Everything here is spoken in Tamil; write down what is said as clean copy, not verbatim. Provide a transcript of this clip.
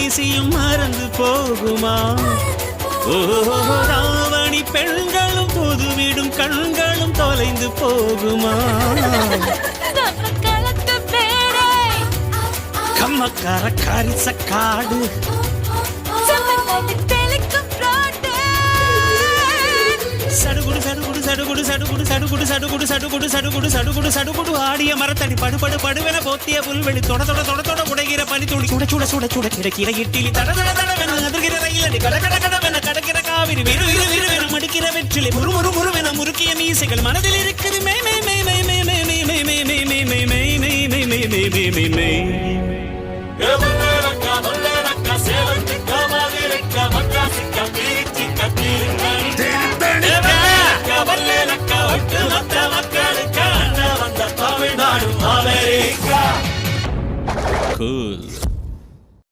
அரிசியும் மறந்து போகுமா? ராவணி பெண்களும் புதுவிடும் கண்களும் தொலைந்து போகுமா? கம்மக்கார காரிசக்காடு சடுகுடு சடுகுடு சடுகுடு சடுகுடு சடுகுடு சடுகுடு சடுகுடு சடுகுடு சடுகுடு சடுகுடு ஆடிய மரத்தடி படுபடு படுவென போத்திய புல்வெளி தொட தொட தொட தொட உடைகிற பனி துளி சுட சுட சுட சுட கிடைக்கிற இட்டிலி தட தட தடவென அதிர்கிற ரயிலடி கட கட கடவென கடக்கிற காவிரி விறு விறு விறுவென மடிக்கிற வெற்றிலை முறு முறு முறுவென முறுக்கிய மீசைகள் மனதில் இருக்குது மே மே மே மே மே மே மே மே மே மே மே மே மே மே மே மே மே மே